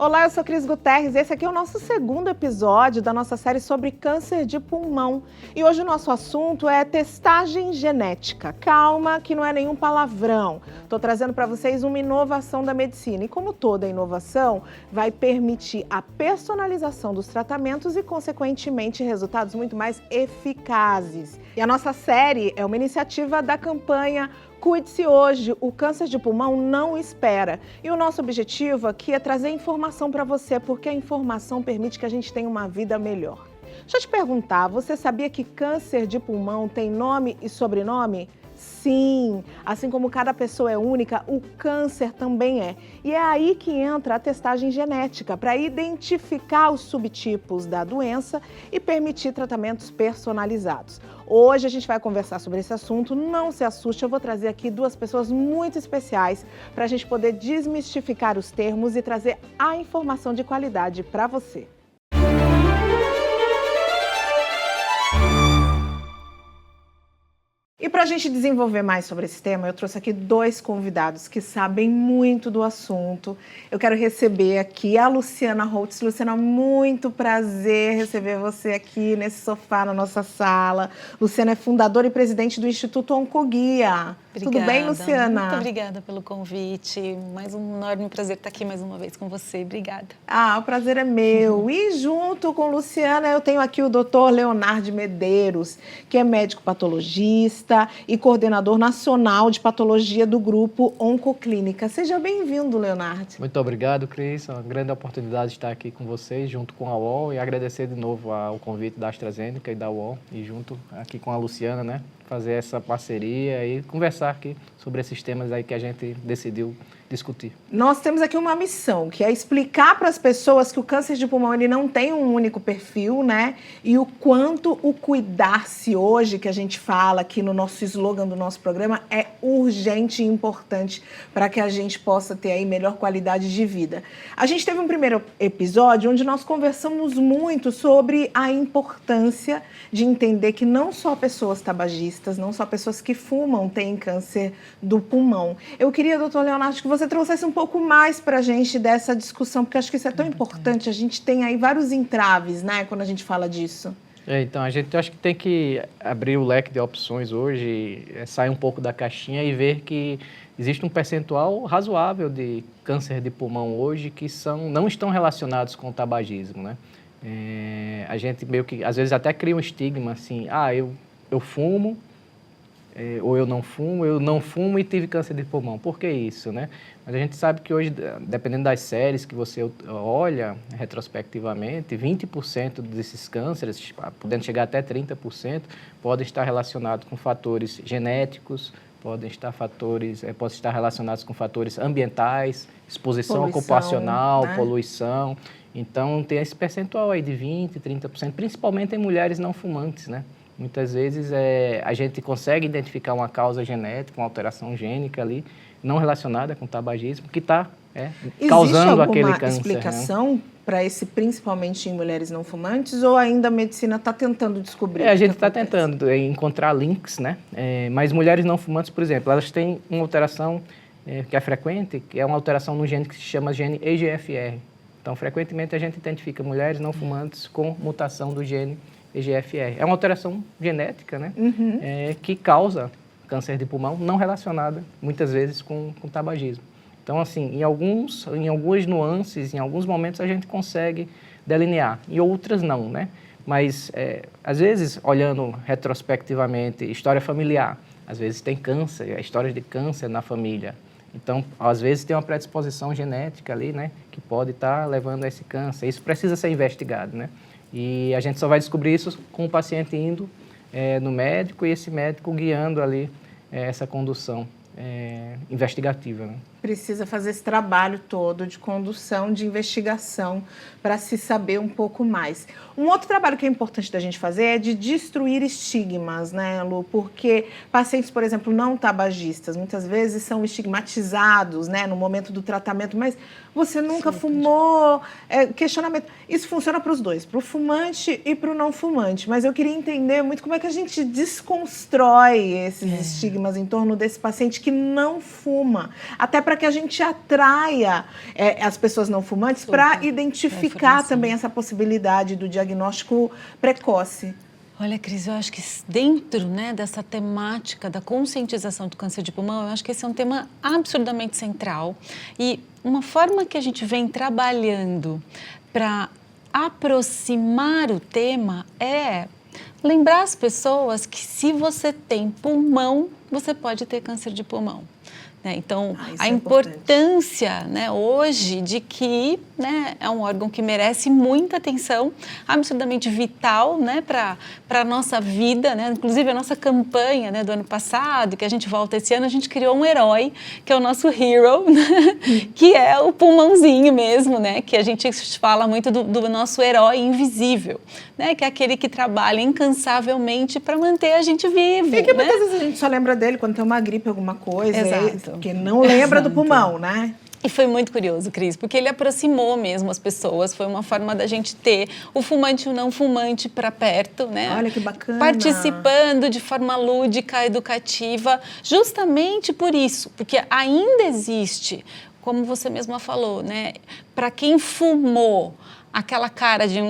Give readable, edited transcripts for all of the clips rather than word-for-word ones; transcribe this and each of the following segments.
Olá, eu sou Cris Guterres. Esse aqui é o nosso segundo episódio da nossa série sobre câncer de pulmão. E hoje o nosso assunto é testagem genética. Calma, que não é nenhum palavrão. Estou trazendo para vocês uma inovação da medicina. E como toda inovação, vai permitir a personalização dos tratamentos e, consequentemente, resultados muito mais eficazes. E a nossa série é uma iniciativa da campanha Cuide-se Hoje, o câncer de pulmão não espera. E o nosso objetivo aqui é trazer informação para você, porque a informação permite que a gente tenha uma vida melhor. Deixa eu te perguntar, você sabia que câncer de pulmão tem nome e sobrenome? Sim, assim como cada pessoa é única, o câncer também é. E é aí que entra a testagem genética, para identificar os subtipos da doença e permitir tratamentos personalizados. Hoje a gente vai conversar sobre esse assunto, não se assuste, eu vou trazer aqui duas pessoas muito especiais para a gente poder desmistificar os termos e trazer a informação de qualidade para você. E para a gente desenvolver mais sobre esse tema, eu trouxe aqui dois convidados que sabem muito do assunto. Eu quero receber aqui a Luciana Holtz. Luciana, muito prazer receber você aqui nesse sofá na nossa sala. Luciana é fundadora e presidente do Instituto Oncoguia. Obrigada. Tudo bem, Luciana? Muito obrigada pelo convite. Mais um enorme prazer estar aqui mais uma vez com você. Obrigada. Ah, o prazer é meu. E junto com Luciana, eu tenho aqui o Dr. Leonardo Medeiros, que é médico patologista e coordenador nacional de patologia do grupo Oncoclínica. Seja bem-vindo, Leonardo. Muito obrigado, Cris. É uma grande oportunidade de estar aqui com vocês, junto com a UOL, e agradecer de novo ao convite da AstraZeneca e da UOL, e junto aqui com a Luciana, né? Fazer essa parceria e conversar aqui sobre esses temas aí que a gente decidiu discutir. Nós temos aqui uma missão, que é explicar para as pessoas que o câncer de pulmão ele não tem um único perfil, né? E o quanto o cuidar-se hoje, que a gente fala aqui no nosso slogan do nosso programa, é urgente e importante para que a gente possa ter aí melhor qualidade de vida. A gente teve um primeiro episódio onde nós conversamos muito sobre a importância de entender que não só pessoas tabagistas, não só pessoas que fumam têm câncer do pulmão. Eu queria, doutor Leonardo, que você trouxesse um pouco mais para a gente dessa discussão, porque acho que isso é tão importante. A gente tem aí vários entraves, né, quando a gente fala disso. Então, a gente acho que tem que abrir o leque de opções hoje, sair um pouco da caixinha e ver que existe um percentual razoável de câncer de pulmão hoje que não estão relacionados com o tabagismo, né? A gente meio que, às vezes, até cria um estigma assim, eu fumo, ou eu não fumo e tive câncer de pulmão. Por que isso, né? Mas a gente sabe que hoje, dependendo das séries que você olha retrospectivamente, 20% desses cânceres, podendo chegar até 30%, podem estar relacionados com fatores genéticos, podem estar relacionados com fatores ambientais, exposição ocupacional, né? Poluição. Então, tem esse percentual aí de 20%, 30%, principalmente em mulheres não fumantes, né? Muitas vezes a gente consegue identificar uma causa genética, uma alteração gênica ali, não relacionada com o tabagismo, que está causando aquele câncer. Existe alguma explicação para esse, principalmente em mulheres não fumantes, ou ainda a medicina está tentando descobrir? A gente está tentando encontrar links, né? Mas mulheres não fumantes, por exemplo, elas têm uma alteração que é frequente, que é uma alteração no gene que se chama gene EGFR. Então, frequentemente a gente identifica mulheres não fumantes com mutação do gene EGFR. É uma alteração genética, né? Que causa câncer de pulmão, não relacionada, muitas vezes, com tabagismo. Então, assim, em algumas nuances, em alguns momentos, a gente consegue delinear, em outras não, né? Mas, às vezes, olhando retrospectivamente, história familiar, às vezes tem câncer, histórias de câncer na família. Então, às vezes, tem uma predisposição genética ali, né? Que pode estar levando a esse câncer. Isso precisa ser investigado, né? E a gente só vai descobrir isso com o paciente indo no médico e esse médico guiando ali essa condução investigativa, né? Precisa fazer esse trabalho todo de condução, de investigação, para se saber um pouco mais. Um outro trabalho que é importante da gente fazer é de destruir estigmas, né, Lu? Porque pacientes, por exemplo, não tabagistas, muitas vezes são estigmatizados, né, no momento do tratamento, mas você nunca fumou, questionamento. Isso funciona para os dois, para o fumante e para o não fumante, mas eu queria entender muito como é que a gente desconstrói esses estigmas em torno desse paciente que não fuma, até para para que a gente atraia as pessoas não fumantes para identificar também essa possibilidade do diagnóstico precoce. Olha, Cris, eu acho que dentro, né, dessa temática da conscientização do câncer de pulmão, eu acho que esse é um tema absurdamente central. E uma forma que a gente vem trabalhando para aproximar o tema é lembrar as pessoas que se você tem pulmão, você pode ter câncer de pulmão. Então, a importância, né, hoje de que, né, é um órgão que merece muita atenção, absurdamente vital, né, para a nossa vida, né? Inclusive a nossa campanha, né, do ano passado, que a gente volta esse ano, a gente criou um herói, que é o nosso hero, né, que é o pulmãozinho mesmo, né, que a gente fala muito do nosso herói invisível, né, que é aquele que trabalha incansavelmente para manter a gente vivo. E que né? muitas vezes a gente só lembra dele quando tem uma gripe, alguma coisa. Exato. Porque não lembra do pulmão, né? E foi muito curioso, Cris, porque ele aproximou mesmo as pessoas, foi uma forma da gente ter o fumante e o não fumante para perto, né? Olha que bacana. Participando de forma lúdica, educativa, justamente por isso, porque ainda existe, como você mesma falou, né? Para quem fumou, aquela cara de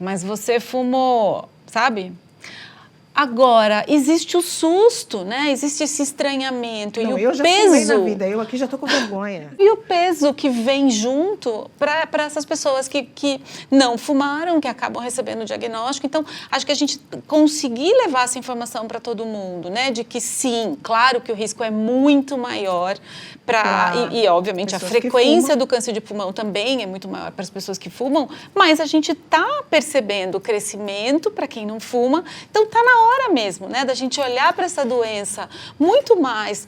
mas você fumou, sabe? Agora, existe o susto, né? Existe esse estranhamento Não, e o eu já peso. fumei na vida, eu aqui já tô com vergonha. E o peso que vem junto para essas pessoas que não fumaram, que acabam recebendo o diagnóstico. Então, acho que a gente conseguir levar essa informação para todo mundo, né? De que sim, claro que o risco é muito maior e obviamente, a frequência do câncer de pulmão também é muito maior para as pessoas que fumam, mas a gente está percebendo o crescimento para quem não fuma. Então, está na hora mesmo, né? Da gente olhar para essa doença muito mais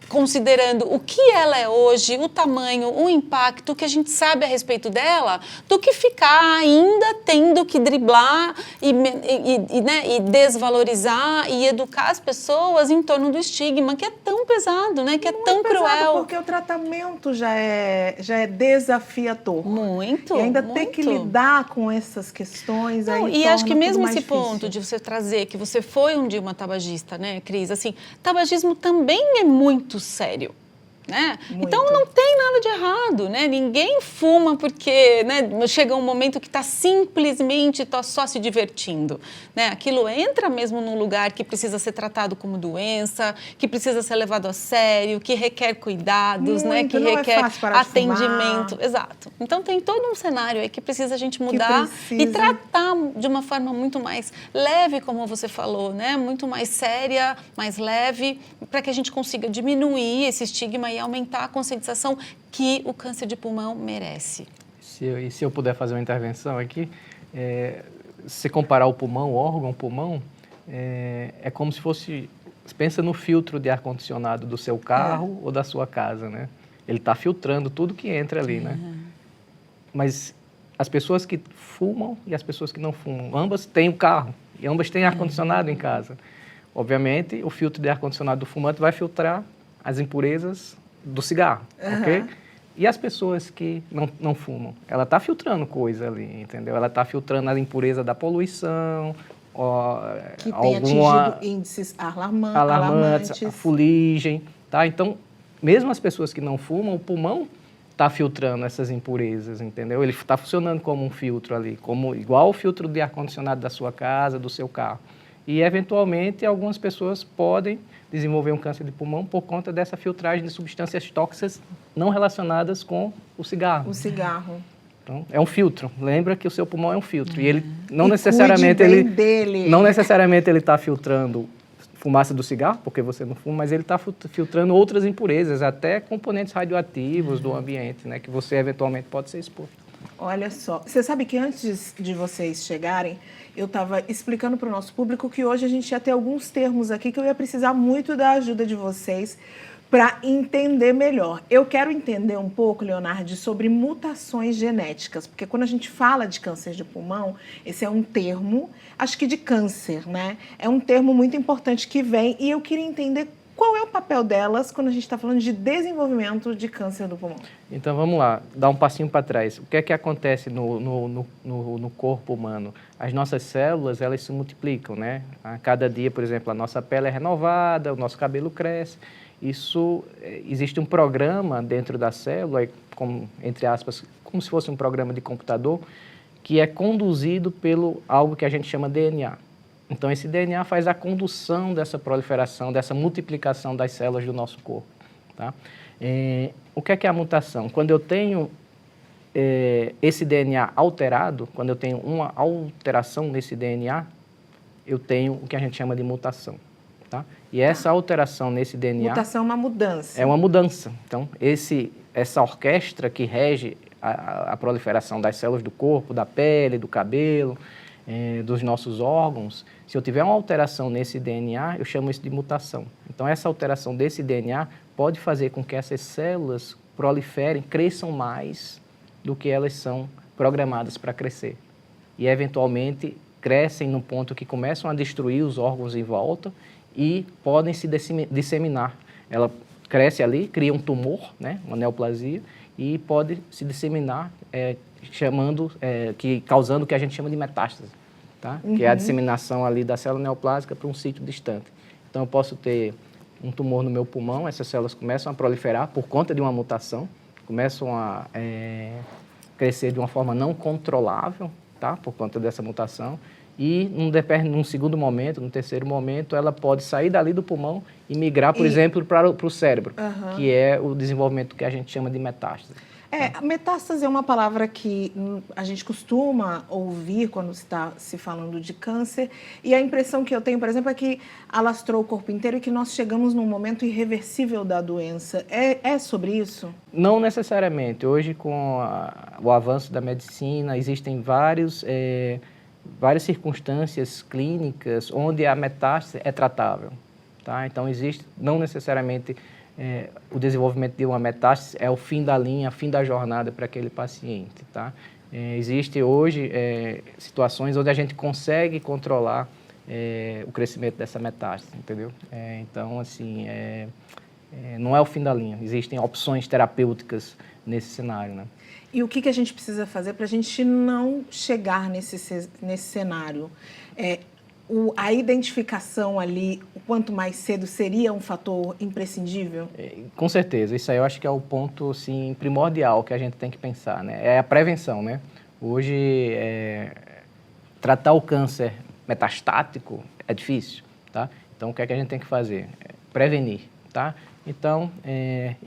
considerando o que ela é hoje, o tamanho, o impacto que a gente sabe a respeito dela, do que ficar ainda tendo que driblar e desvalorizar e educar as pessoas em torno do estigma, que é tão pesado, né? Que é tão cruel. Porque o tratamento já é desafiador. Muito, E ainda muito. ter que lidar com essas questões aí e acho que mesmo esse difícil. ponto de você trazer que você foi um dia uma tabagista, né, Cris? Assim, tabagismo também é muito sério. Né? Então não tem nada de errado, né? Ninguém fuma porque, né, chega um momento que está simplesmente só se divertindo, né? Aquilo entra mesmo num lugar que precisa ser tratado como doença, que precisa ser levado a sério, que requer cuidados, né? Que requer atendimento. Exato. Então tem todo um cenário aí que precisa a gente mudar e tratar de uma forma muito mais leve, como você falou, né? Muito mais séria, mais leve, para que a gente consiga diminuir esse estigma e aumentar a conscientização que o câncer de pulmão merece. Se eu puder fazer uma intervenção aqui, se comparar o pulmão, o órgão pulmão, é como se fosse, pensa no filtro de ar-condicionado do seu carro ou da sua casa, né? Ele está filtrando tudo que entra ali, né? Mas as pessoas que fumam e as pessoas que não fumam, ambas têm o carro e ambas têm ar-condicionado em casa. Obviamente, o filtro de ar-condicionado do fumante vai filtrar as impurezas do cigarro, ok? E as pessoas que não fumam? Ela está filtrando coisa ali, entendeu? Ela está filtrando a impureza da poluição, que tem atingido índices alarmantes, a fuligem, tá? Então, mesmo as pessoas que não fumam, o pulmão está filtrando essas impurezas, entendeu? Ele está funcionando como um filtro ali, igual o filtro de ar-condicionado da sua casa, do seu carro. E, eventualmente, algumas pessoas podem desenvolver um câncer de pulmão por conta dessa filtragem de substâncias tóxicas não relacionadas com o cigarro. O cigarro. Então, é um filtro. Lembra que o seu pulmão é um filtro. E ele não necessariamente ele está filtrando fumaça do cigarro, porque você não fuma, mas ele está filtrando outras impurezas, até componentes radioativos do ambiente, né, que você eventualmente pode ser exposto. Olha só, você sabe que antes de vocês chegarem, eu estava explicando para o nosso público que hoje a gente ia ter alguns termos aqui que eu ia precisar muito da ajuda de vocês para entender melhor. Eu quero entender um pouco, Leonardo, sobre mutações genéticas, porque quando a gente fala de câncer de pulmão, esse é um termo, acho que de câncer, né? É um termo muito importante que vem e eu queria entender qual é o papel delas quando a gente está falando de desenvolvimento de câncer do pulmão. Então, vamos lá, dar um passinho para trás. O que é que acontece no corpo humano? As nossas células, elas se multiplicam, né? A cada dia, por exemplo, a nossa pele é renovada, o nosso cabelo cresce. existe um programa dentro da célula, como, entre aspas, como se fosse um programa de computador, que é conduzido pelo algo que a gente chama DNA. Então, esse DNA faz a condução dessa proliferação, dessa multiplicação das células do nosso corpo. Tá? O que é a mutação? Quando eu tenho esse DNA alterado, quando eu tenho uma alteração nesse DNA, eu tenho o que a gente chama de mutação. Tá? E essa alteração nesse DNA... Mutação é uma mudança. É uma mudança. Então, essa orquestra que rege a proliferação das células do corpo, da pele, do cabelo, dos nossos órgãos, se eu tiver uma alteração nesse DNA, eu chamo isso de mutação. Então, essa alteração desse DNA pode fazer com que essas células proliferem, cresçam mais do que elas são programadas para crescer. E, eventualmente, crescem no ponto que começam a destruir os órgãos em volta e podem se disseminar. Ela cresce ali, cria um tumor, né, uma neoplasia, e pode se disseminar, causando o que a gente chama de metástase, tá? Que é a disseminação ali da célula neoplásica para um sítio distante. Então, eu posso ter um tumor no meu pulmão, essas células começam a proliferar por conta de uma mutação, começam a crescer de uma forma não controlável, tá? Por conta dessa mutação, e num segundo momento, no terceiro momento, ela pode sair dali do pulmão e migrar, por exemplo, para o cérebro, que é o desenvolvimento que a gente chama de metástase. Metástase é uma palavra que a gente costuma ouvir quando está se falando de câncer, e a impressão que eu tenho, por exemplo, é que alastrou o corpo inteiro e que nós chegamos num momento irreversível da doença. É sobre isso? Não necessariamente. Hoje, com o avanço da medicina, existem várias circunstâncias clínicas onde a metástase é tratável. Tá? Então, existe não necessariamente... o desenvolvimento de uma metástase é o fim da linha, fim da jornada para aquele paciente, tá? Existe hoje situações onde a gente consegue controlar o crescimento dessa metástase, entendeu? Então, assim, não é o fim da linha, existem opções terapêuticas nesse cenário, né? E o que a gente precisa fazer para a gente não chegar nesse cenário? A identificação ali, o quanto mais cedo, seria um fator imprescindível? Com certeza, isso aí eu acho que é o ponto assim, primordial que a gente tem que pensar, né? É a prevenção, né? Hoje, tratar o câncer metastático é difícil, tá? Então, o que é que a gente tem que fazer? Prevenir, tá? Então,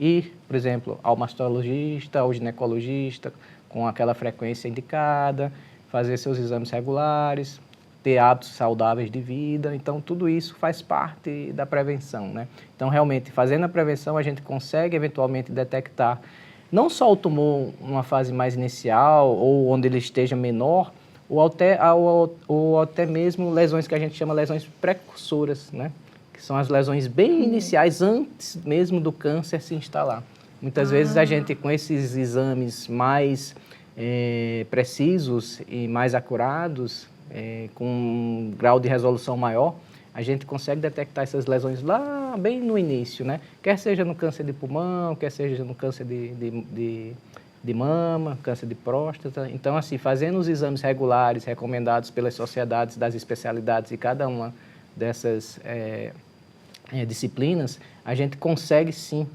ir, por exemplo, ao mastologista, ao ginecologista, com aquela frequência indicada, fazer seus exames regulares, ter hábitos saudáveis de vida, então tudo isso faz parte da prevenção, né? Então, realmente, fazendo a prevenção, a gente consegue eventualmente detectar não só o tumor numa fase mais inicial ou onde ele esteja menor, ou até mesmo lesões que a gente chama lesões precursoras, né? Que são as lesões bem iniciais, antes mesmo do câncer se instalar. Muitas vezes a gente, com esses exames mais precisos e mais acurados, com um grau de resolução maior, a gente consegue detectar essas lesões lá bem no início, né? Quer seja no câncer de pulmão, quer seja no câncer de mama, câncer de próstata. Então, assim, fazendo os exames regulares recomendados pelas sociedades das especialidades de cada uma dessas disciplinas, a gente consegue, sim,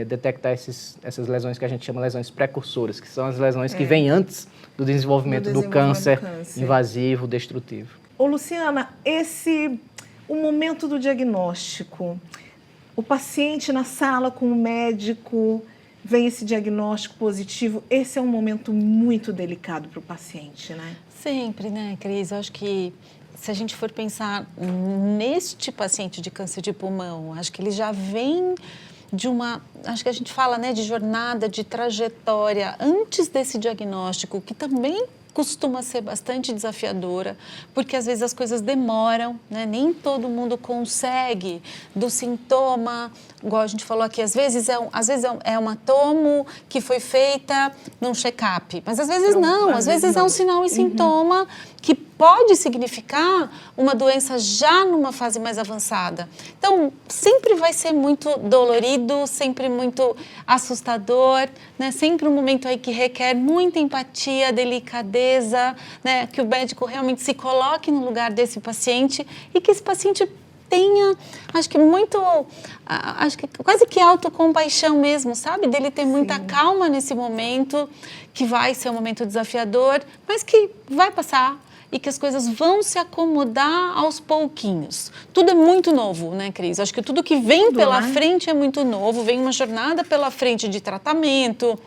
detectar essas lesões que a gente chama de lesões precursoras, que são as lesões que vêm antes do desenvolvimento do câncer invasivo, destrutivo. Ô, Luciana, o momento do diagnóstico, o paciente na sala com o médico, vem esse diagnóstico positivo, esse é um momento muito delicado para o paciente, né? Sempre, né, Cris? Eu acho que se a gente for pensar neste paciente de câncer de pulmão, acho que ele já vem acho que a gente fala, né, de jornada, de trajetória antes desse diagnóstico, que também costuma ser bastante desafiadora, porque às vezes as coisas demoram, né? Nem todo mundo consegue do sintoma, igual a gente falou aqui, às vezes é uma tomo que foi feita num check-up, mas às vezes não, às vezes é um sinal e sintoma que pode significar uma doença já numa fase mais avançada. Então, sempre vai ser muito dolorido, sempre muito assustador, né? Sempre um momento aí que requer muita empatia, delicadeza, né? Que o médico realmente se coloque no lugar desse paciente e que esse paciente tenha, acho que quase que autocompaixão mesmo, sabe? Dele ter muita calma nesse momento, que vai ser um momento desafiador, mas que vai passar e que as coisas vão se acomodar aos pouquinhos. Tudo é muito novo, né, Cris? Acho que tudo que vem pela frente é muito novo, vem uma jornada pela frente de tratamento,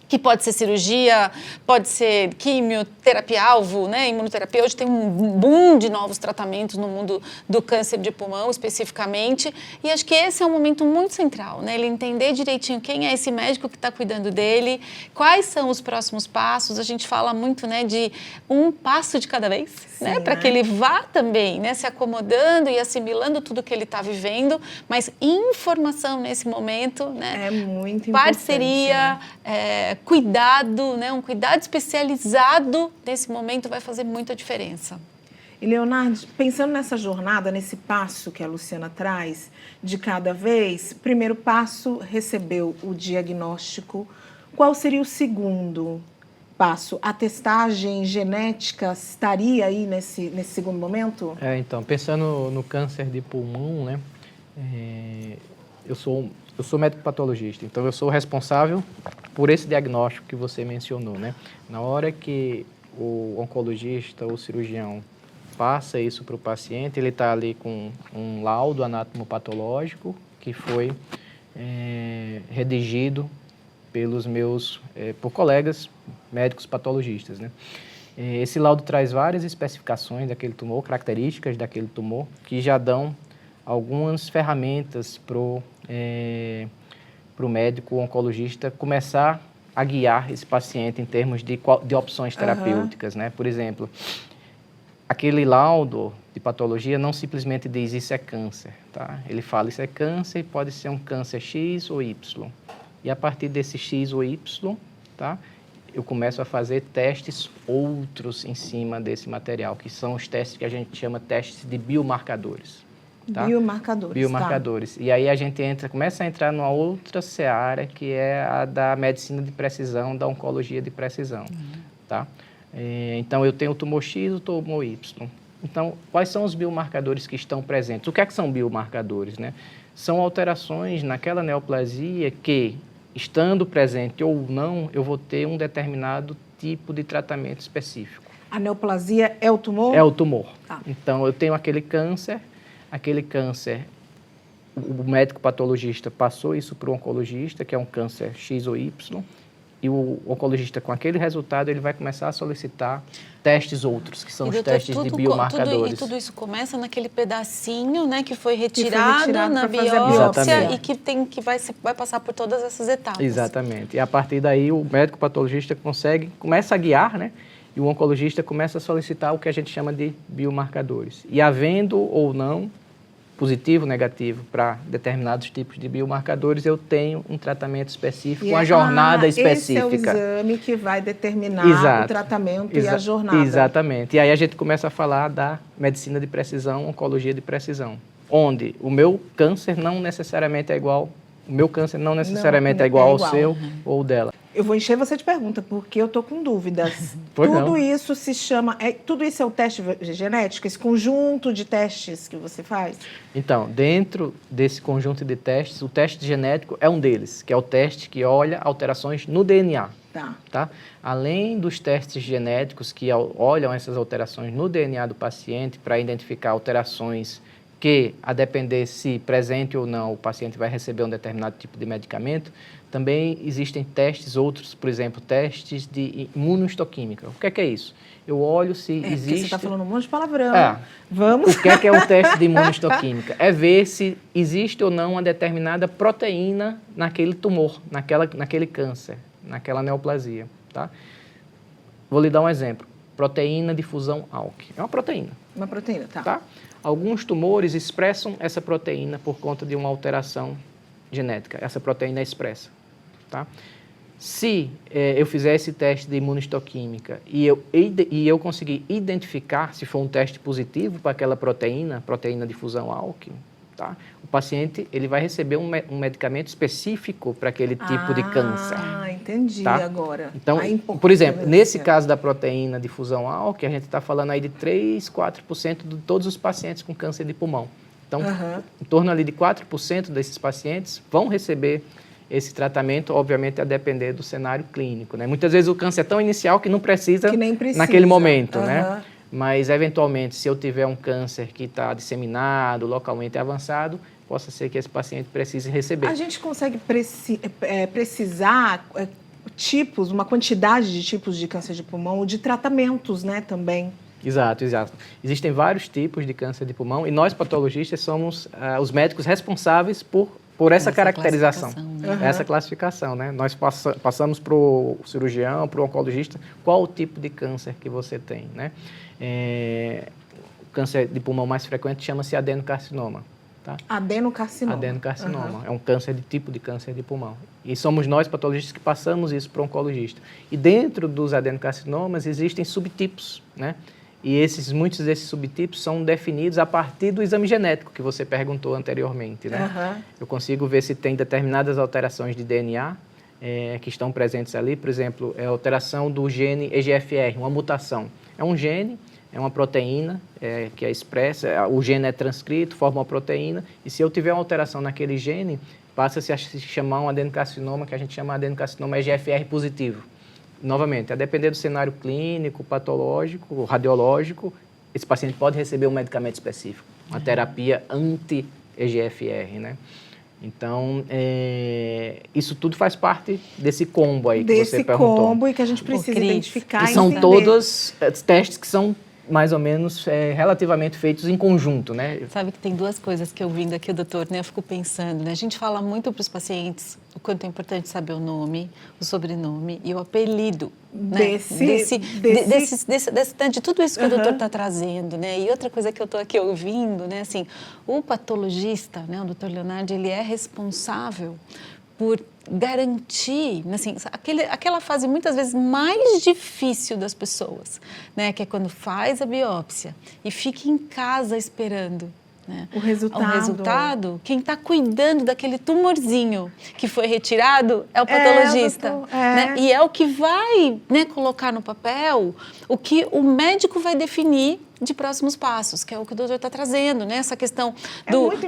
que pode ser cirurgia, pode ser quimioterapia-alvo, né? Imunoterapia. Hoje tem um boom de novos tratamentos no mundo do câncer de pulmão, especificamente. E acho que esse é um momento muito central, né? Ele entender direitinho quem é esse médico que está cuidando dele, quais são os próximos passos. A gente fala muito, né, de um passo de cada vez, né? Para que ele vá também, né, se acomodando e assimilando tudo que ele está vivendo. Mas informação nesse momento, né? É muito importante. Parceria, cuidado, né? Um cuidado especializado nesse momento vai fazer muita diferença. E, Leonardo, pensando nessa jornada, nesse passo que a Luciana traz, de cada vez, primeiro passo, recebeu o diagnóstico. Qual seria o segundo passo? A testagem genética estaria aí nesse segundo momento? Então, pensando no câncer de pulmão, né? Eu sou médico patologista, então eu sou responsável por esse diagnóstico que você mencionou, né? Na hora que o oncologista ou cirurgião passa isso para o paciente, ele está ali com um laudo anatomopatológico que foi redigido por colegas médicos patologistas, né? Esse laudo traz várias especificações daquele tumor, características daquele tumor, que já dão algumas ferramentas para o médico oncologista começar a guiar esse paciente em termos de opções terapêuticas, né? Por exemplo, aquele laudo de patologia não simplesmente diz isso é câncer, tá? Ele fala isso é câncer e pode ser um câncer X ou Y. E a partir desse X ou Y, tá? Eu começo a fazer testes outros em cima desse material, que são os testes que a gente chama testes de biomarcadores. Tá? Biomarcadores. Tá. E aí a gente começa a entrar numa outra seara, que é a da medicina de precisão, da oncologia de precisão. Tá? Então, eu tenho o tumor X e o tumor Y. Então, quais são os biomarcadores que estão presentes? O que é que são biomarcadores, né? São alterações naquela neoplasia que, estando presente ou não, eu vou ter um determinado tipo de tratamento específico. A neoplasia é o tumor? É o tumor. Tá. Então, eu tenho aquele câncer, o médico patologista passou isso para o oncologista, que é um câncer X ou Y, e o oncologista, com aquele resultado, ele vai começar a solicitar testes outros, que são os testes de biomarcadores. Tudo isso começa naquele pedacinho, né, que foi retirado na biópsia e que vai passar por todas essas etapas. Exatamente. E a partir daí, o médico patologista começa a guiar, né? E o oncologista começa a solicitar o que a gente chama de biomarcadores. E havendo ou não, positivo, negativo, para determinados tipos de biomarcadores, eu tenho um tratamento específico, uma jornada específica. Esse é o exame que vai determinar o tratamento e a jornada. Exatamente. E aí a gente começa a falar da medicina de precisão, oncologia de precisão, onde o meu câncer não necessariamente é igual ao seu ou dela. Eu vou encher você de pergunta, porque eu estou com dúvidas. Isso se chama... tudo isso é o teste genético? Esse conjunto de testes que você faz? Então, dentro desse conjunto de testes, o teste genético é um deles, que é o teste que olha alterações no DNA. Tá? Além dos testes genéticos que olham essas alterações no DNA do paciente para identificar alterações que, a depender se presente ou não, o paciente vai receber um determinado tipo de medicamento, também existem testes outros, por exemplo, testes de imunohistoquímica. O que é isso? Eu olho se existe... Você está falando um monte de palavrão. Vamos. O que é um teste de imunohistoquímica? É ver se existe ou não uma determinada proteína naquele tumor, naquele câncer, naquela neoplasia. Tá? Vou lhe dar um exemplo. Proteína de fusão ALK. É uma proteína. Uma proteína, tá? Alguns tumores expressam essa proteína por conta de uma alteração genética. Essa proteína é expressa. Tá? Se eu fizer esse teste de imunohistoquímica e eu conseguir identificar, se for um teste positivo para aquela proteína de fusão ALK, tá? O paciente ele vai receber um medicamento específico para aquele tipo de câncer. Entendi agora. Então, por exemplo, nesse caso da proteína de fusão ALK, a gente está falando aí de 3, 4% de todos os pacientes com câncer de pulmão. Então, em torno ali de 4% desses pacientes vão receber esse tratamento, obviamente, a depender do cenário clínico, né? Muitas vezes o câncer é tão inicial que não precisa, que nem precisa naquele momento, né? Mas, eventualmente, se eu tiver um câncer que está disseminado, localmente avançado, possa ser que esse paciente precise receber. A gente consegue precisar tipos, uma quantidade de tipos de câncer de pulmão ou de tratamentos, né, também? Exato. Existem vários tipos de câncer de pulmão e nós, patologistas, somos os médicos responsáveis por essa caracterização, essa classificação, né? Nós passamos para o cirurgião, para o oncologista, qual o tipo de câncer que você tem, né? O câncer de pulmão mais frequente chama-se adenocarcinoma. Tá? Adenocarcinoma. Adenocarcinoma. É um câncer tipo de câncer de pulmão. E somos nós, patologistas, que passamos isso para o oncologista. E dentro dos adenocarcinomas existem subtipos, né? E muitos desses subtipos são definidos a partir do exame genético que você perguntou anteriormente, né? Eu consigo ver se tem determinadas alterações de DNA que estão presentes ali. Por exemplo, a alteração do gene EGFR, uma mutação. É um gene, é uma proteína que é expressa, o gene é transcrito, forma uma proteína, e se eu tiver uma alteração naquele gene, passa-se a se chamar um adenocarcinoma, que a gente chama de adenocarcinoma EGFR positivo. Novamente, a depender do cenário clínico, patológico, radiológico, esse paciente pode receber um medicamento específico, uma terapia anti-EGFR, né? Então, isso tudo faz parte desse combo aí que você perguntou. Desse combo e que a gente precisa identificar e são entender. todos testes que são mais ou menos relativamente feitos em conjunto, né? Sabe que tem duas coisas que eu ouvindo aqui, doutor, né? Eu fico pensando, né? A gente fala muito para os pacientes o quanto é importante saber o nome, o sobrenome e o apelido, né? De tudo isso que o doutor está trazendo, né? E outra coisa que eu estou aqui ouvindo, né? Assim, o patologista, né? O doutor Leonardo, ele é responsável por garantir, assim, aquela fase muitas vezes mais difícil das pessoas, né, que é quando faz a biópsia e fica em casa esperando, né, o resultado. Quem está cuidando daquele tumorzinho que foi retirado é o patologista, né, e é o que vai, né, colocar no papel o que o médico vai definir de próximos passos, que é o que o doutor está trazendo, né? Essa questão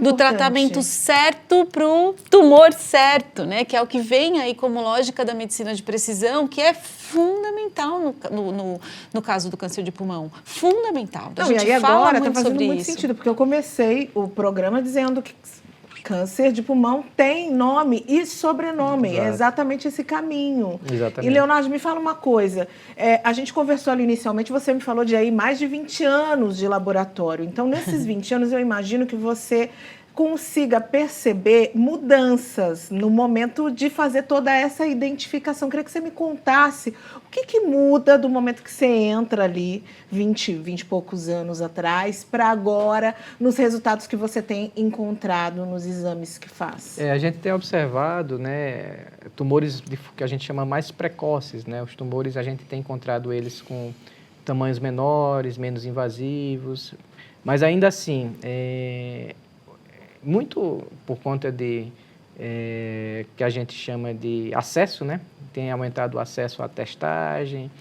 do tratamento certo para o tumor certo, né? Que é o que vem aí como lógica da medicina de precisão, que é fundamental no caso do câncer de pulmão. Fundamental. A gente fala agora muito está fazendo sobre muito isso. sentido, porque eu comecei o programa dizendo que câncer de pulmão tem nome e sobrenome. Exato. É exatamente esse caminho. Exatamente. E, Leonardo, me fala uma coisa. A gente conversou ali inicialmente, você me falou de aí mais de 20 anos de laboratório. Então, nesses 20 anos, eu imagino que você consiga perceber mudanças no momento de fazer toda essa identificação. Queria que você me contasse o que muda do momento que você entra ali, 20 e poucos anos atrás, para agora, nos resultados que você tem encontrado nos exames que faz. A gente tem observado, né, tumores que a gente chama mais precoces, né? Os tumores, a gente tem encontrado eles com tamanhos menores, menos invasivos, mas ainda assim, muito por conta de que a gente chama de acesso, né? Tem aumentado o acesso à testagem,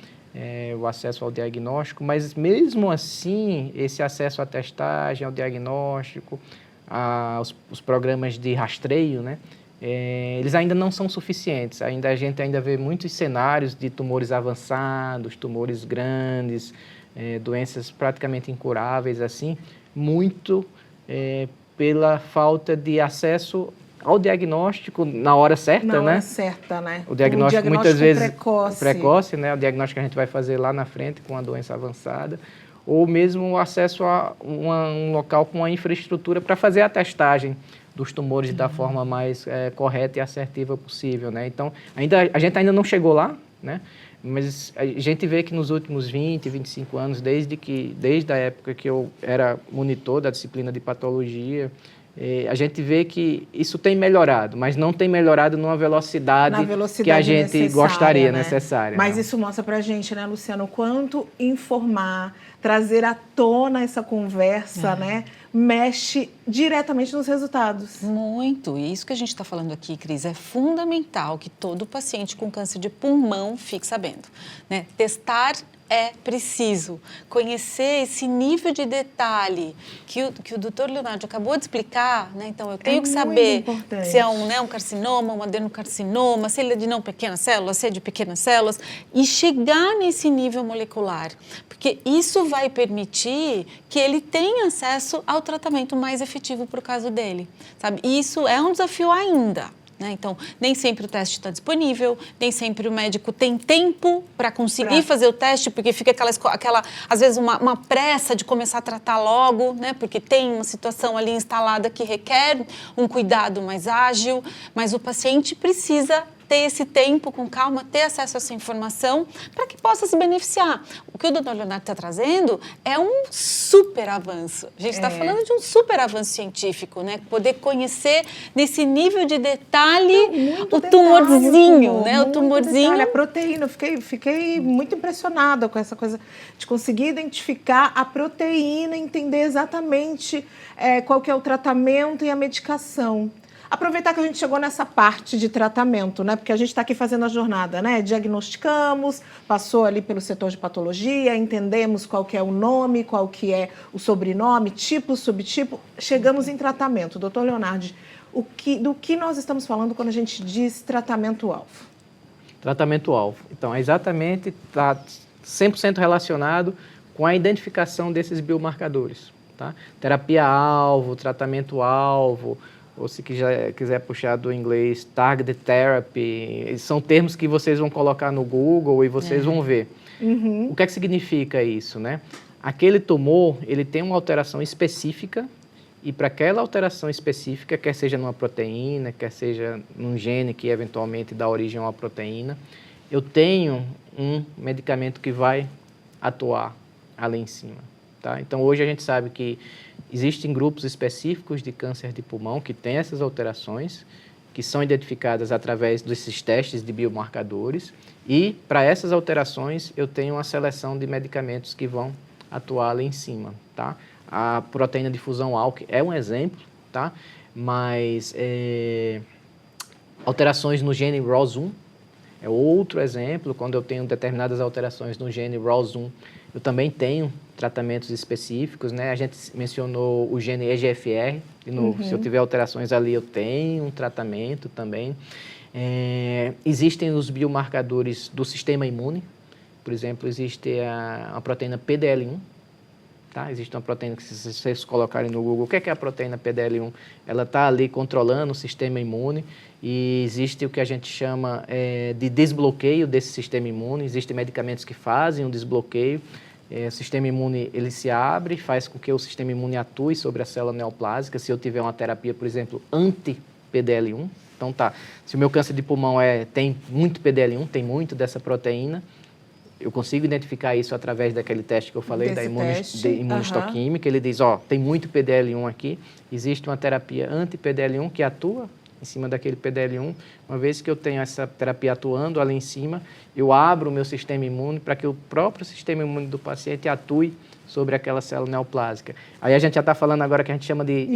o acesso ao diagnóstico, mas mesmo assim, esse acesso à testagem, ao diagnóstico, os programas de rastreio, né? Eles ainda não são suficientes. A gente ainda vê muitos cenários de tumores avançados, tumores grandes, doenças praticamente incuráveis, assim, muito pela falta de acesso ao diagnóstico na hora certa, né? Na hora certa, né? O diagnóstico muitas vezes precoce, né? O diagnóstico que a gente vai fazer lá na frente com a doença avançada, ou mesmo o acesso a um local com uma infraestrutura para fazer a testagem dos tumores da forma mais correta e assertiva possível, né? Então, a gente ainda não chegou lá, né? Mas a gente vê que nos últimos 20, 25 anos, desde a época que eu era monitor da disciplina de patologia, a gente vê que isso tem melhorado, mas não tem melhorado numa velocidade que a gente gostaria, necessária. Mas isso mostra pra gente, né, Luciano, o quanto informar, trazer à tona essa conversa, né, mexe diretamente nos resultados. Muito. E isso que a gente está falando aqui, Cris, é fundamental que todo paciente com câncer de pulmão fique sabendo, né? Testar é preciso. Conhecer esse nível de detalhe que o doutor Leonardo acabou de explicar, né? Então, eu tenho que saber se é um carcinoma, um adenocarcinoma, se ele é de não pequenas células, se é de pequenas células, e chegar nesse nível molecular, porque isso vai permitir que ele tenha acesso ao tratamento mais efetivo para o caso dele, sabe? E isso é um desafio ainda. Então, nem sempre o teste está disponível, nem sempre o médico tem tempo para conseguir fazer o teste, porque fica às vezes, uma pressa de começar a tratar logo, né? Porque tem uma situação ali instalada que requer um cuidado mais ágil, mas o paciente precisa ter esse tempo com calma, ter acesso a essa informação para que possa se beneficiar. O que o doutor Leonardo está trazendo é um super avanço. A gente está falando de um super avanço científico, né? Poder conhecer nesse nível de detalhe o tumorzinho, né? O tumorzinho. Detalhe, a proteína. Eu fiquei muito impressionada com essa coisa de conseguir identificar a proteína, entender exatamente qual que é o tratamento e a medicação. Aproveitar que a gente chegou nessa parte de tratamento, né? Porque a gente está aqui fazendo a jornada, né? Diagnosticamos, passou ali pelo setor de patologia, entendemos qual que é o nome, qual que é o sobrenome, tipo, subtipo, chegamos em tratamento. Doutor Leonardo, do que nós estamos falando quando a gente diz tratamento-alvo? Tratamento-alvo. Então, exatamente, está 100% relacionado com a identificação desses biomarcadores, tá? Terapia-alvo, tratamento-alvo, ou se quiser puxar do inglês, targeted therapy, são termos que vocês vão colocar no Google e vocês vão ver. O que é que significa isso, né? Aquele tumor, ele tem uma alteração específica e para aquela alteração específica, quer seja numa proteína, quer seja num gene que eventualmente dá origem a uma proteína, eu tenho um medicamento que vai atuar ali em cima, tá? Então, hoje a gente sabe que existem grupos específicos de câncer de pulmão que têm essas alterações, que são identificadas através desses testes de biomarcadores, e para essas alterações eu tenho uma seleção de medicamentos que vão atuar lá em cima, tá? A proteína de fusão ALK é um exemplo, tá? Mas alterações no gene ROS1 é outro exemplo. Quando eu tenho determinadas alterações no gene ROS1, eu também tenho tratamentos específicos, né? A gente mencionou o gene EGFR, de novo, se eu tiver alterações ali, eu tenho um tratamento também. Existem os biomarcadores do sistema imune, por exemplo, existe a proteína PDL1, tá? Existe uma proteína que, se vocês colocarem no Google, o que é a proteína PDL1? Ela está ali controlando o sistema imune e existe o que a gente chama de desbloqueio desse sistema imune. Existem medicamentos que fazem um desbloqueio. O sistema imune, ele se abre, faz com que o sistema imune atue sobre a célula neoplásica. Se eu tiver uma terapia, por exemplo, anti-PDL1, então tá, se o meu câncer de pulmão tem muito PDL1, tem muito dessa proteína, eu consigo identificar isso através daquele teste que eu falei, da imunistoquímica. Ele diz, tem muito PDL1 aqui, existe uma terapia anti-PDL1 que atua em cima daquele PDL1. Uma vez que eu tenho essa terapia atuando ali em cima, eu abro o meu sistema imune para que o próprio sistema imune do paciente atue sobre aquela célula neoplásica. Aí a gente já está falando agora que a gente chama de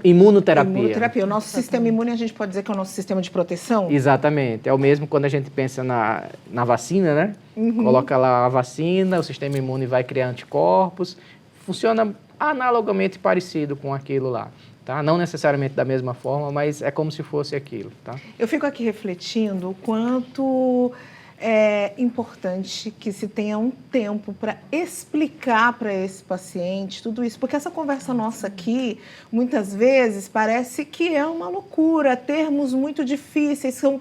imunoterapia. Imunoterapia. O nosso sistema imune, a gente pode dizer que é o nosso sistema de proteção? Exatamente. É o mesmo quando a gente pensa na vacina, né? Coloca lá a vacina, o sistema imune vai criar anticorpos. Funciona analogamente parecido com aquilo lá. Tá? Não necessariamente da mesma forma, mas é como se fosse aquilo. Tá? Eu fico aqui refletindo o quanto é importante que se tenha um tempo para explicar para esse paciente tudo isso, porque essa conversa nossa aqui, muitas vezes, parece que é uma loucura, termos muito difíceis, são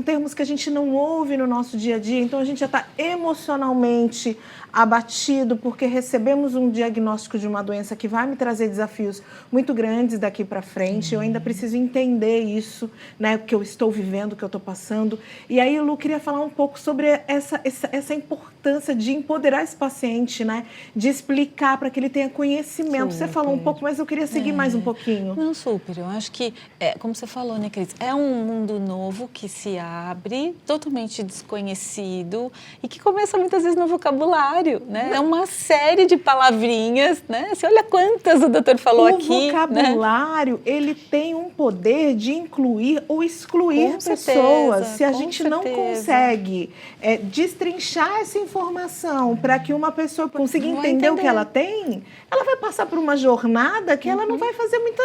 termos que a gente não ouve no nosso dia a dia, então a gente já está emocionalmente abatido porque recebemos um diagnóstico de uma doença que vai me trazer desafios muito grandes daqui para frente. Eu ainda preciso entender isso, né, que eu estou vivendo, o que eu estou passando. E aí, Lu, queria falar um pouco sobre essa importância de empoderar esse paciente, né, de explicar para que ele tenha conhecimento. Super. Você falou um pouco, mas eu queria seguir mais um pouquinho. Não, super. Eu acho que, como você falou, né, Cris, é um mundo novo. novo que se abre, totalmente desconhecido e que começa muitas vezes no vocabulário, né? É uma série de palavrinhas, né? Você olha quantas o doutor falou aqui. O vocabulário, ele tem um poder de incluir ou excluir pessoas. Se a gente não consegue destrinchar essa informação para que uma pessoa consiga entender o que ela tem, ela vai passar por uma jornada que ela não vai fazer muita,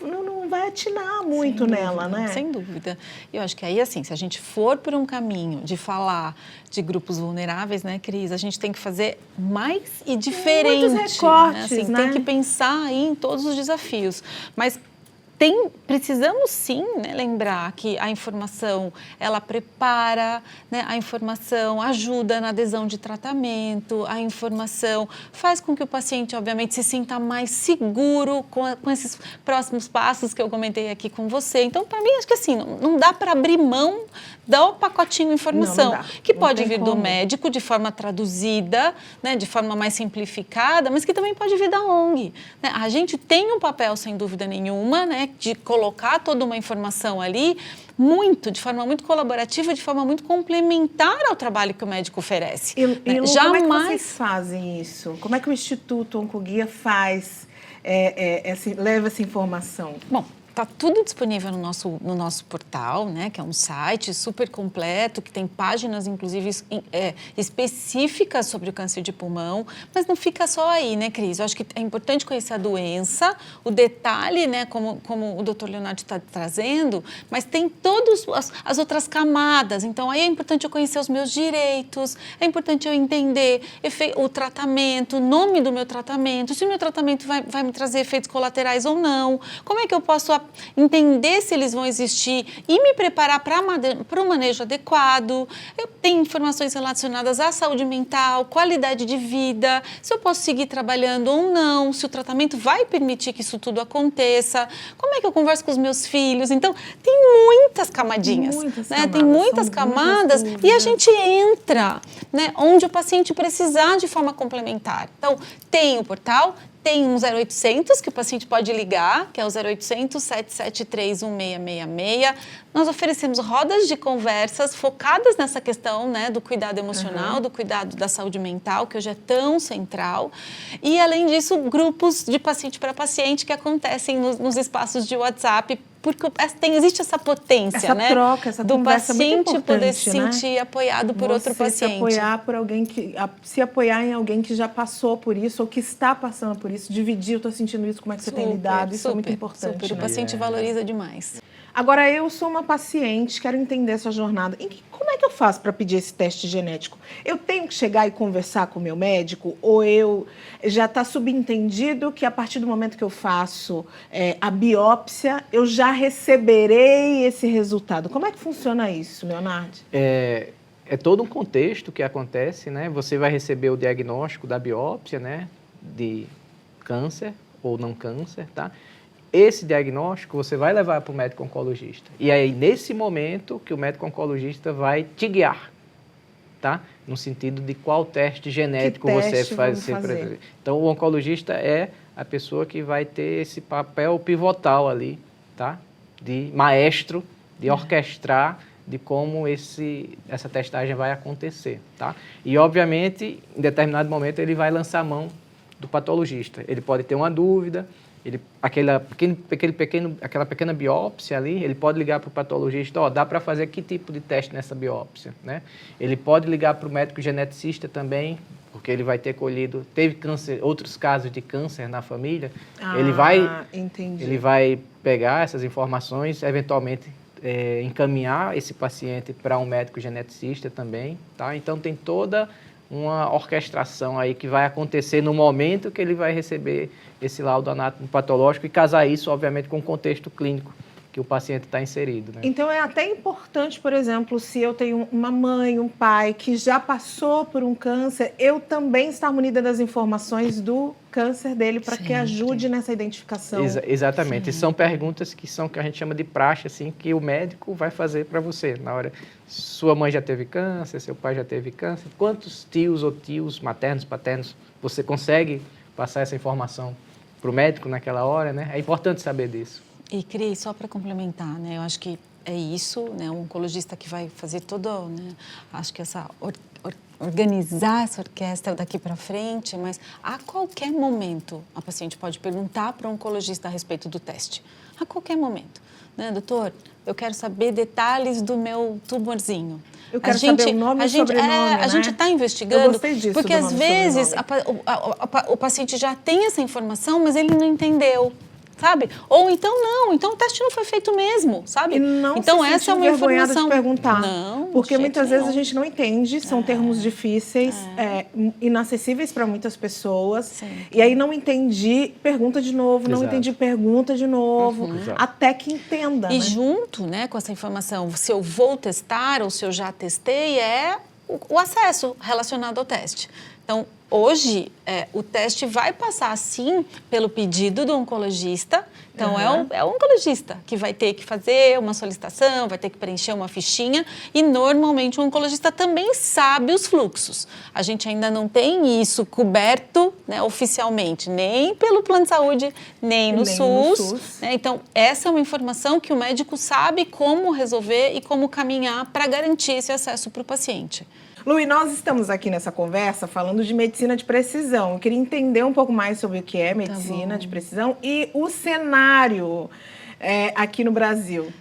não vai atinar muito nela, né? Sem dúvida. Eu acho que aí, assim, se a gente for por um caminho de falar de grupos vulneráveis, né, Cris, a gente tem que fazer mais e diferente. Muitos recortes, né? Assim, tem que pensar aí em todos os desafios. Mas precisamos sim, né, lembrar que a informação, ela prepara, né, a informação ajuda na adesão de tratamento, a informação faz com que o paciente, obviamente, se sinta mais seguro com esses próximos passos que eu comentei aqui com você. Então, para mim, acho que assim, não dá para abrir mão do pacotinho informação, que pode vir do médico de forma traduzida, né, de forma mais simplificada, mas que também pode vir da ONG. Né? A gente tem um papel, sem dúvida nenhuma, né, de colocar toda uma informação ali, de forma muito colaborativa, de forma muito complementar ao trabalho que o médico oferece. E Lu, como é que vocês fazem isso? Como é que o Instituto Oncoguia faz, leva essa informação? Bom, está tudo disponível no nosso portal, né, que é um site super completo, que tem páginas, inclusive, específicas sobre o câncer de pulmão, mas não fica só aí, né, Cris? Eu acho que é importante conhecer a doença, o detalhe, né, como o doutor Leonardo está trazendo, mas tem todas as outras camadas. Então, aí é importante eu conhecer os meus direitos, é importante eu entender o tratamento, o nome do meu tratamento, se o meu tratamento vai me trazer efeitos colaterais ou não, como é que eu posso entender se eles vão existir e me preparar para o manejo adequado. Eu tenho informações relacionadas à saúde mental, qualidade de vida, se eu posso seguir trabalhando ou não, se o tratamento vai permitir que isso tudo aconteça, como é que eu converso com os meus filhos. Então, tem muitas camadinhas, tem muitas camadas e a gente entra, né, onde o paciente precisar de forma complementar. Então, tem o portal, tem um 0800 que o paciente pode ligar, que é o 0800 773 1666. Nós oferecemos rodas de conversas focadas nessa questão, né, do cuidado emocional, do cuidado da saúde mental, que hoje é tão central. E, além disso, grupos de paciente para paciente que acontecem nos espaços de WhatsApp, porque existe essa potência, né? Troca, essa do conversa paciente muito poder importante, se sentir apoiado por outro paciente. Se apoiar em alguém que já passou por isso ou que está passando por isso, dividir, eu estou sentindo isso, como é que você tem lidado, isso é muito importante. O paciente valoriza demais. Agora, eu sou uma paciente, quero entender essa jornada. Como é que eu faço para pedir esse teste genético? Eu tenho que chegar e conversar com o meu médico? Ou já está subentendido que a partir do momento que eu faço a biópsia, eu já receberei esse resultado? Como é que funciona isso, Leonardo? É todo um contexto que acontece, né? Você vai receber o diagnóstico da biópsia, né? De câncer ou não câncer, tá? Esse diagnóstico você vai levar para o médico oncologista. E aí, nesse momento, que o médico oncologista vai te guiar, tá? No sentido de qual teste genético você fazer. Então, o oncologista é a pessoa que vai ter esse papel pivotal ali, tá? De maestro, de orquestrar de como essa testagem vai acontecer, tá? E, obviamente, em determinado momento, ele vai lançar a mão do patologista. Ele pode ter uma dúvida, aquela pequena biópsia ali, ele pode ligar para o patologista, dá para fazer que tipo de teste nessa biópsia, né? Ele pode ligar para o médico geneticista também, porque ele vai ter colhido, teve câncer, outros casos de câncer na família, ele vai pegar essas informações, eventualmente encaminhar esse paciente para um médico geneticista também, tá? Então tem toda uma orquestração aí que vai acontecer no momento que ele vai receber esse laudo anátomo patológico e casar isso, obviamente, com o contexto clínico que o paciente está inserido, né? Então, é até importante, por exemplo, se eu tenho uma mãe, um pai que já passou por um câncer, eu também estar munida das informações do câncer dele para que ajude nessa identificação. Exatamente. E são perguntas que a gente chama de praxe, assim, que o médico vai fazer para você na hora. Sua mãe já teve câncer, seu pai já teve câncer, quantos tios ou tios maternos, paternos, você consegue passar essa informação para o médico naquela hora, né? É importante saber disso. E, Cris, só para complementar, né? Eu acho que é isso, né? Um oncologista que vai fazer todo, né? Acho que organizar essa orquestra daqui para frente, mas a qualquer momento a paciente pode perguntar para o oncologista a respeito do teste. A qualquer momento, né? Doutor, eu quero saber detalhes do meu tumorzinho. Eu quero saber o nome e o sobrenome, né? A gente está investigando, eu gostei disso, porque às vezes o paciente já tem essa informação, mas ele não entendeu, sabe? Ou então não, então o teste não foi feito mesmo, sabe? E não então se essa é uma envergonhada informação. de perguntar. Não, porque muitas vezes nenhum. a gente não entende, são termos difíceis, inacessíveis para muitas pessoas. Sim. E aí não entendi, pergunta de novo, não Exato. entendi, pergunta de novo, até que entenda. E né? junto, né, com essa informação, se eu vou testar ou se eu já testei, é o acesso relacionado ao teste. Então, hoje, o teste vai passar, sim, pelo pedido do oncologista. Então, é o oncologista que vai ter que fazer uma solicitação, vai ter que preencher uma fichinha. E, normalmente, o oncologista também sabe os fluxos. A gente ainda não tem isso coberto, né, oficialmente, nem pelo plano de saúde, nem no SUS. Né? Então, essa é uma informação que o médico sabe como resolver e como caminhar para garantir esse acesso para o paciente. Lu, e nós estamos aqui nessa conversa falando de medicina de precisão. Eu queria entender um pouco mais sobre o que é medicina de precisão e o cenário aqui no Brasil.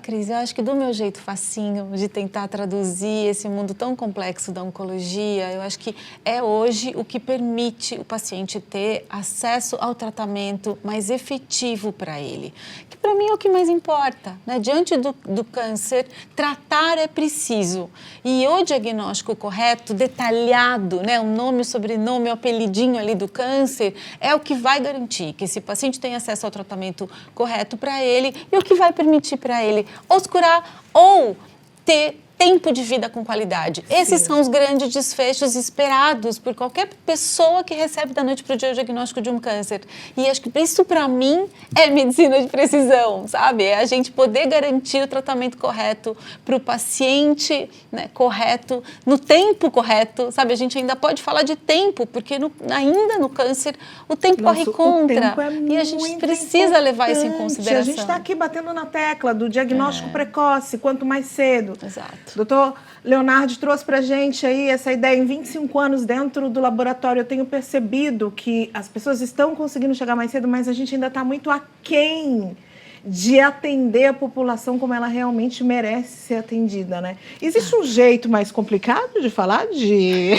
Cris, eu acho que do meu jeito facinho de tentar traduzir esse mundo tão complexo da oncologia, eu acho que é hoje o que permite o paciente ter acesso ao tratamento mais efetivo para ele. Que para mim é o que mais importa, né? Diante do câncer, tratar é preciso. E o diagnóstico correto, detalhado, né? O nome, o sobrenome, o apelidinho ali do câncer, é o que vai garantir que esse paciente tenha acesso ao tratamento correto para ele e o que vai permitir para ele ou se curar ou ter tempo de vida com qualidade. Esses são os grandes desfechos esperados por qualquer pessoa que recebe da noite para o dia o diagnóstico de um câncer. E acho que isso, para mim, é medicina de precisão, sabe? É a gente poder garantir o tratamento correto para o paciente, né, correto, no tempo correto, sabe? A gente ainda pode falar de tempo, porque ainda no câncer o tempo corre contra. E a gente precisa levar isso em consideração. A gente está aqui batendo na tecla do diagnóstico precoce, quanto mais cedo. Exato. Doutor Leonardo trouxe para a gente aí essa ideia. Em 25 anos dentro do laboratório, eu tenho percebido que as pessoas estão conseguindo chegar mais cedo, mas a gente ainda está muito aquém de atender a população como ela realmente merece ser atendida, né? Existe um jeito mais complicado de falar de...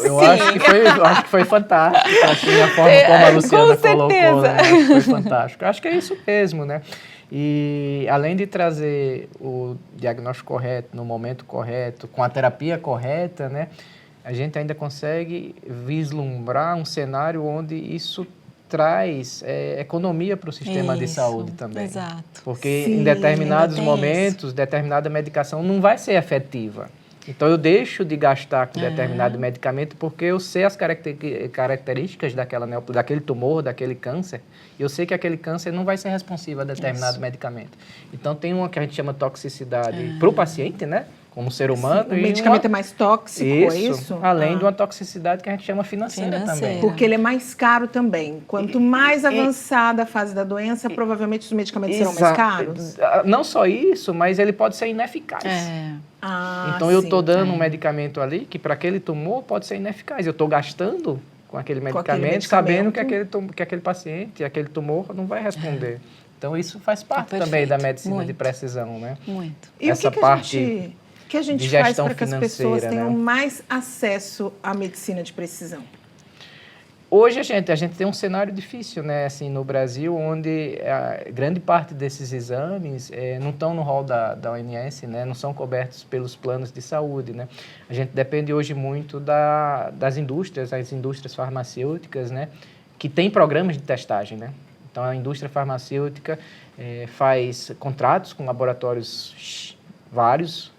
Eu acho que foi fantástico, assim, a forma como a Luciana colocou, né? Foi fantástico. Eu acho que é isso mesmo, né? E além de trazer o diagnóstico correto, no momento correto, com a terapia correta, né, a gente ainda consegue vislumbrar um cenário onde isso traz economia para o sistema de saúde também. Exato. Porque em determinados momentos, determinada medicação não vai ser efetiva. Então, eu deixo de gastar com determinado medicamento porque eu sei as características daquele tumor, daquele câncer, e eu sei que aquele câncer não vai ser responsivo a determinado medicamento. Então, tem uma que a gente chama toxicidade para o paciente, né? Como ser humano. O medicamento é mais tóxico, é isso? Além de uma toxicidade que a gente chama financeira também. Porque ele é mais caro também. Quanto mais avançada a fase da doença, provavelmente os medicamentos serão mais caros? Não só isso, mas ele pode ser ineficaz. Então, eu estou dando um medicamento ali que para aquele tumor pode ser ineficaz. Eu estou gastando com aquele medicamento, sabendo que aquele paciente, aquele tumor não vai responder. Então, isso faz parte também da medicina de precisão, né? Muito. E essa parte... O que a gente faz para que as pessoas tenham mais acesso à medicina de precisão? Hoje a gente tem um cenário difícil, né, assim, no Brasil, onde a grande parte desses exames não estão no rol da OMS, né, não são cobertos pelos planos de saúde, né. A gente depende hoje muito das indústrias, as indústrias farmacêuticas, né, que têm programas de testagem, né. Então, a indústria farmacêutica faz contratos com laboratórios vários,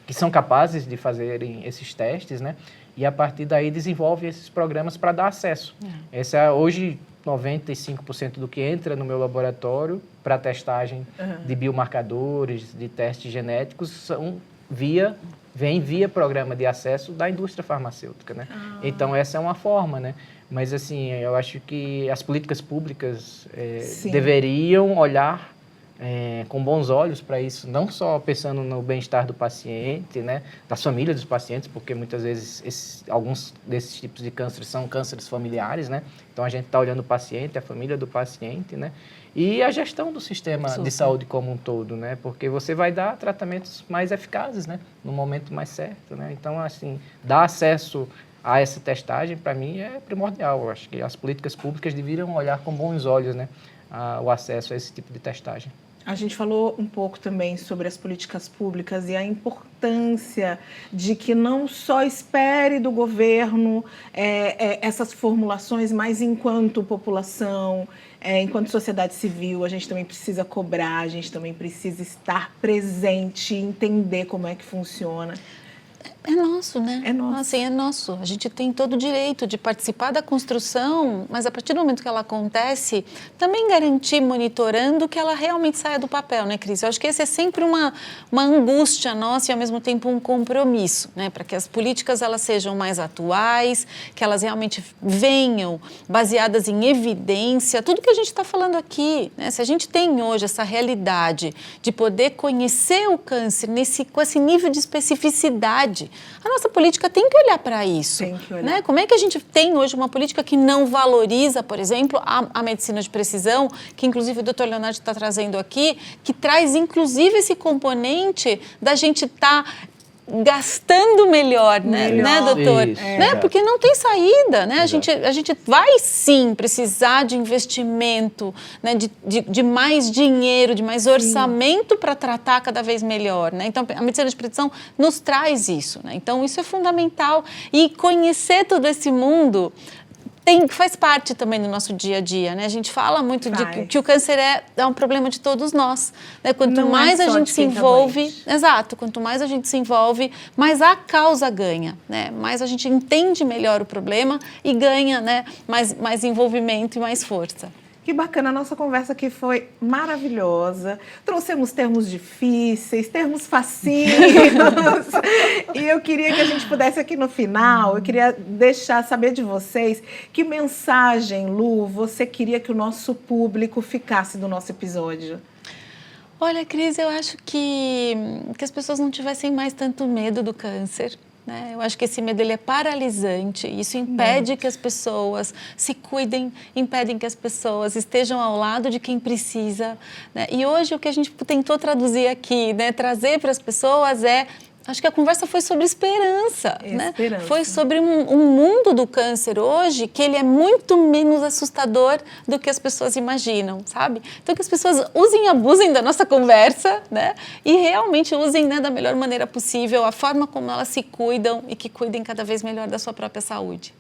que são capazes de fazerem esses testes, né? E a partir daí desenvolve esses programas para dar acesso. Hoje, 95% do que entra no meu laboratório para testagem de biomarcadores, de testes genéticos, vem via programa de acesso da indústria farmacêutica, né? Então, essa é uma forma, né? Mas, assim, eu acho que as políticas públicas deveriam olhar com bons olhos para isso, não só pensando no bem-estar do paciente, né, das famílias dos pacientes, porque muitas vezes alguns desses tipos de cânceres são cânceres familiares, né? Então a gente está olhando o paciente, a família do paciente, né? E a gestão do sistema de saúde como um todo, né? Porque você vai dar tratamentos mais eficazes, né? No momento mais certo, né? Então, assim, dar acesso a essa testagem, para mim, é primordial. Eu acho que as políticas públicas deveriam olhar com bons olhos, né? O acesso a esse tipo de testagem. A gente falou um pouco também sobre as políticas públicas e a importância de que não só espere do governo essas formulações, mas enquanto população, enquanto sociedade civil, a gente também precisa cobrar, a gente também precisa estar presente, entender como é que funciona. É nosso, né? É nosso. Assim, é nosso. A gente tem todo o direito de participar da construção, mas a partir do momento que ela acontece, também garantir, monitorando, que ela realmente saia do papel, né, Cris? Eu acho que esse é sempre uma angústia nossa e, ao mesmo tempo, um compromisso, né? Para que as políticas elas sejam mais atuais, que elas realmente venham baseadas em evidência, tudo que a gente está falando aqui, né? Se a gente tem hoje essa realidade de poder conhecer o câncer com esse nível de especificidade, a nossa política tem que olhar para isso. Tem que olhar. Né? Como é que a gente tem hoje uma política que não valoriza, por exemplo, a medicina de precisão, que inclusive o Dr. Leonardo está trazendo aqui, que traz inclusive esse componente da gente estar gastando melhor, né, doutor? Isso, né? Porque não tem saída, né? A gente vai sim precisar de investimento, né? de mais dinheiro, de mais orçamento para tratar cada vez melhor, né? Então, a medicina de precisão nos traz isso, né? Então, isso é fundamental. E conhecer todo esse mundo faz parte também do nosso dia a dia, né? A gente fala muito de que o câncer é um problema de todos nós, né? Quanto mais a gente se envolve, exato, quanto mais a gente se envolve, mais a causa ganha, né? Mais a gente entende melhor o problema e ganha, né? mais envolvimento e mais força. Que bacana, a nossa conversa aqui foi maravilhosa. Trouxemos termos difíceis, termos facinhos. E eu queria que a gente pudesse aqui no final, eu queria saber de vocês que mensagem, Lu, você queria que o nosso público ficasse do nosso episódio? Olha, Cris, eu acho que as pessoas não tivessem mais tanto medo do câncer. Eu acho que esse medo ele é paralisante, isso impede que as pessoas se cuidem, impedem que as pessoas estejam ao lado de quem precisa. Né? E hoje o que a gente tentou traduzir aqui, né, trazer para as pessoas acho que a conversa foi sobre esperança, né? Foi sobre um mundo do câncer hoje que ele é muito menos assustador do que as pessoas imaginam, sabe? Então que as pessoas usem e abusem da nossa conversa, né? E realmente usem, né, da melhor maneira possível a forma como elas se cuidam e que cuidem cada vez melhor da sua própria saúde.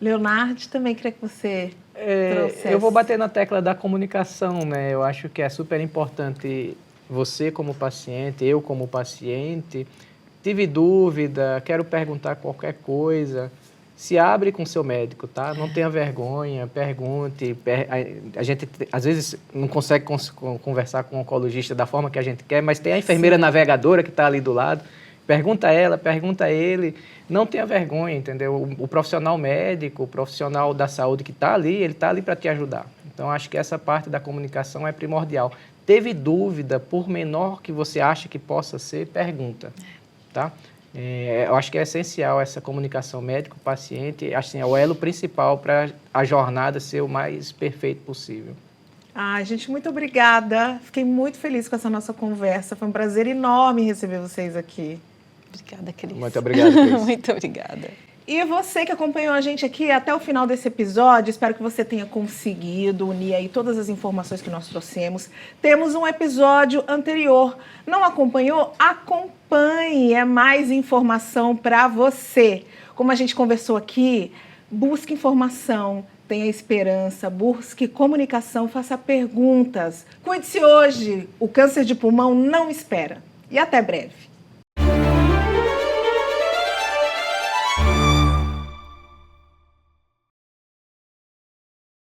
Leonardo, também queria que você trouxesse. Eu vou bater na tecla da comunicação, né? Eu acho que é super importante. Você como paciente, eu como paciente, tive dúvida, quero perguntar qualquer coisa, se abre com o seu médico, tá? Não tenha vergonha, pergunte. A gente, às vezes, não consegue conversar com o oncologista da forma que a gente quer, mas tem a enfermeira navegadora que está ali do lado. Pergunta ela, pergunta ele. Não tenha vergonha, entendeu? O profissional médico, o profissional da saúde que está ali, ele está ali para te ajudar. Então, acho que essa parte da comunicação é primordial. Teve dúvida, por menor que você acha que possa ser, pergunta, tá? Eu acho que é essencial essa comunicação médico-paciente, assim, é o elo principal para a jornada ser o mais perfeito possível. Gente, muito obrigada. Fiquei muito feliz com essa nossa conversa. Foi um prazer enorme receber vocês aqui. Obrigada, Cris. Muito obrigado, Cris. Muito obrigada. E você que acompanhou a gente aqui até o final desse episódio, espero que você tenha conseguido unir aí todas as informações que nós trouxemos. Temos um episódio anterior. Não acompanhou? Acompanhe, é mais informação para você. Como a gente conversou aqui, busque informação, tenha esperança, busque comunicação, faça perguntas. Cuide-se hoje, o câncer de pulmão não espera. E até breve.